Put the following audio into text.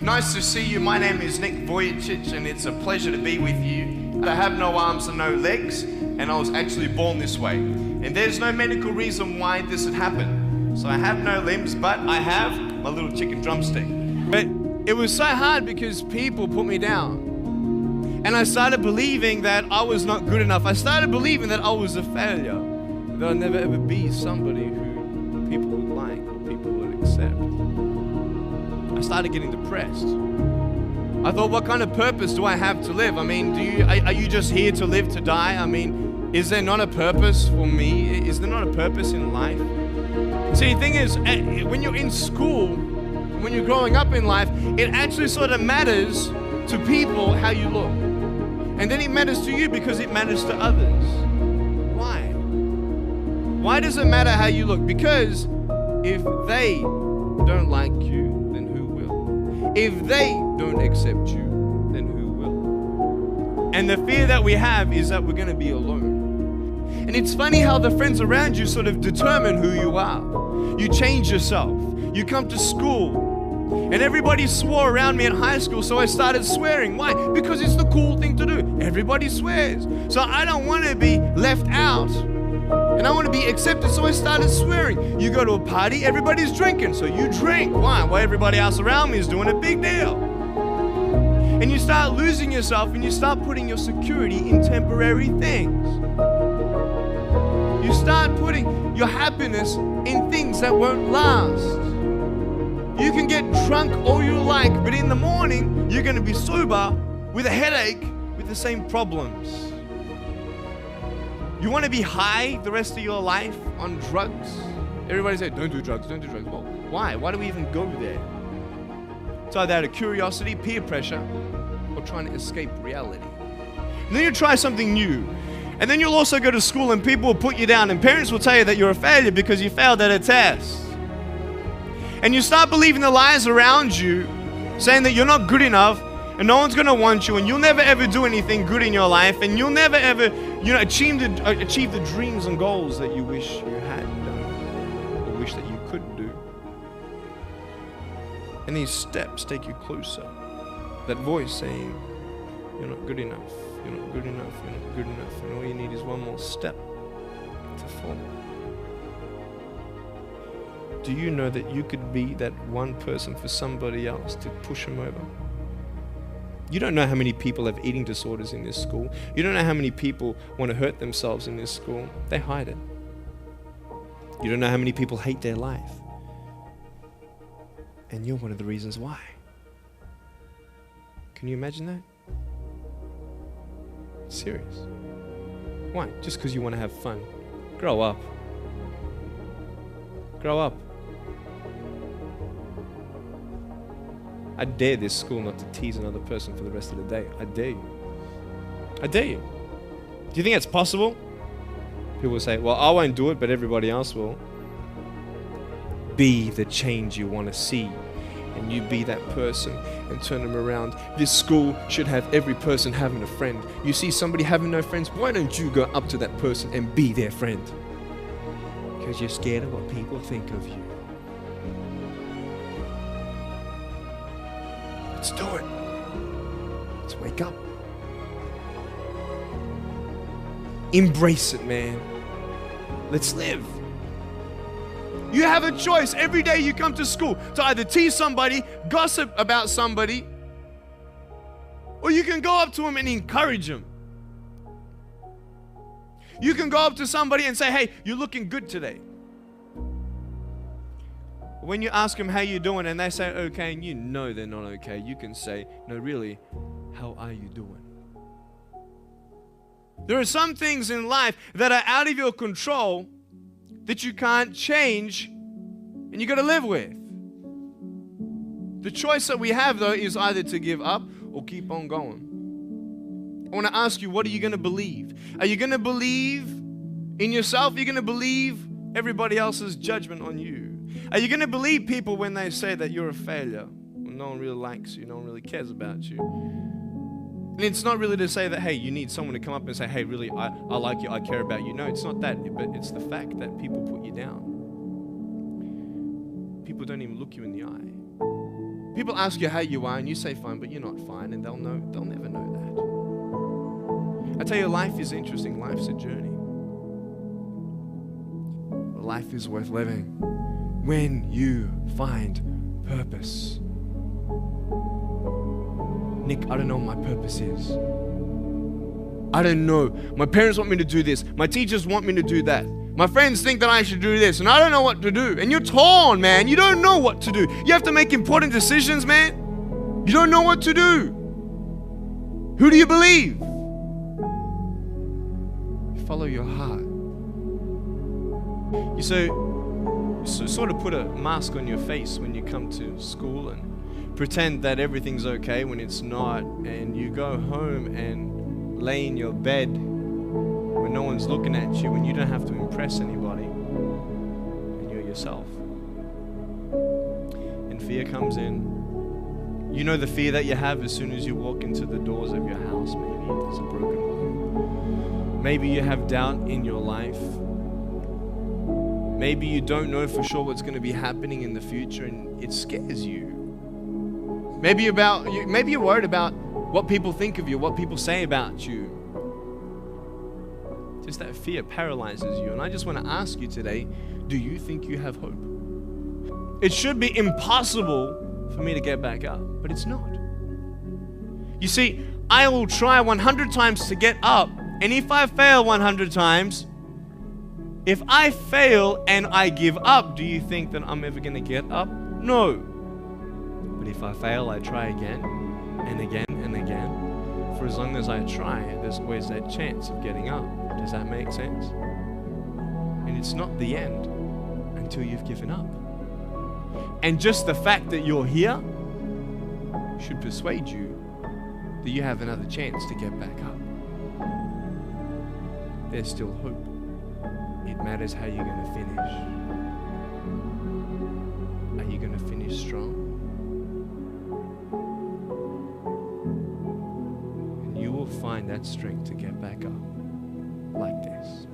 Nice to see you. My name is Nick Vujicic, and it's a pleasure to be with you. I have no arms and no legs, and I was actually born this way. And there's no medical reason why this had happened. So I have no limbs, but I have my little chicken drumstick. But it was so hard because people put me down. And I started believing that I was not good enough. I started believing that I was a failure. That I'd never ever be somebody who people would like or people would accept. I started getting depressed. I thought, what kind of purpose do I have to live? I mean, are you just here to live to die? I mean, is there not a purpose for me? Is there not a purpose in life? See, the thing is, when you're in school, when you're growing up in life, it actually sort of matters to people how you look. And then it matters to you because it matters to others. Why? Why does it matter how you look? Because if they don't like you, then who will? If they don't accept you, then who will? And the fear that we have is that we're going to be alone. And it's funny how the friends around you sort of determine who you are. You change yourself. You come to school. And everybody swore around me in high school, so I started swearing. Why? Because it's the cool thing to do. Everybody swears. So I don't want to be left out. And I want to be accepted, so I started swearing. You go to a party, everybody's drinking, so you drink. Why? Well, everybody else around me is doing a big deal. And you start losing yourself, and you start putting your security in temporary things. You start putting your happiness in things that won't last. You can get drunk all you like, but in the morning, you're going to be sober with a headache with the same problems. You want to be high the rest of your life on drugs? Everybody say, don't do drugs, don't do drugs. Well, why? Why do we even go there? It's either out of curiosity, peer pressure, or trying to escape reality. And then you try something new. And then you'll also go to school and people will put you down, and parents will tell you that you're a failure because you failed at a test. And you start believing the lies around you, saying that you're not good enough, and no one's going to want you, and you'll never ever do anything good in your life, and you'll never ever, achieve the dreams and goals that you wish you had done, or wish that you could do. And these steps take you closer. That voice saying, you're not good enough, you're not good enough, you're not good enough, and all you need is one more step to fall. Do you know that you could be that one person for somebody else to push them over? You don't know how many people have eating disorders in this school. You don't know how many people want to hurt themselves in this school. They hide it. You don't know how many people hate their life. And you're one of the reasons why. Can you imagine that? Serious. Why? Just because you want to have fun. Grow up. Grow up. I dare this school not to tease another person for the rest of the day. I dare you. I dare you. Do you think that's possible? People will say, well, I won't do it, but everybody else will. Be the change you want to see. And you be that person and turn them around. This school should have every person having a friend. You see somebody having no friends, why don't you go up to that person and be their friend? Because you're scared of what people think of you. Let's do it. Let's wake up. Embrace it, man. Let's live. You have a choice every day you come to school to either tease somebody, gossip about somebody, or you can go up to them and encourage them. You can go up to somebody and say, hey, you're looking good today. When you ask them how you doing and they say okay, and you know they're not okay, you can say, no, really, how are you doing? There are some things in life that are out of your control that you can't change and you got to live with. The choice that we have, though, is either to give up or keep on going. I want to ask you, what are you going to believe? Are you going to believe in yourself? Are you going to believe everybody else's judgment on you? Are you going to believe people when they say that you're a failure? When no one really likes you, no one really cares about you. And it's not really to say that, hey, you need someone to come up and say, hey, really, I like you, I care about you. No, it's not that, but it's the fact that people put you down. People don't even look you in the eye. People ask you how you are and you say fine, but you're not fine, and they'll never know that. I tell you, life is interesting. Life's a journey. But life is worth living when you find purpose. Nick, I don't know what my purpose is. I don't know. My parents want me to do this. My teachers want me to do that. My friends think that I should do this, and I don't know what to do. And you're torn, man. You don't know what to do. You have to make important decisions, man. You don't know what to do. Who do you believe? Follow your heart. You sort of put a mask on your face when you come to school and pretend that everything's okay when it's not, and you go home and lay in your bed when no one's looking at you, when you don't have to impress anybody, and you're yourself. And fear comes in. You know the fear that you have as soon as you walk into the doors of your house. Maybe there's a broken home. Maybe you have doubt in your life. Maybe you don't know for sure what's going to be happening in the future, and it scares you. Maybe you're worried about what people think of you, what people say about you. Just that fear paralyzes you. And I just want to ask you today, do you think you have hope? It should be impossible for me to get back up, but it's not. You see, I will try 100 times to get up, and if I fail 100 times, if I fail and I give up, do you think that I'm ever going to get up? No. But if I fail, I try again and again and again. For as long as I try, there's always that chance of getting up. Does that make sense? And it's not the end until you've given up. And just the fact that you're here should persuade you that you have another chance to get back up. There's still hope. It matters how you're going to finish. Are you going to finish strong? And you will find that strength to get back up like this.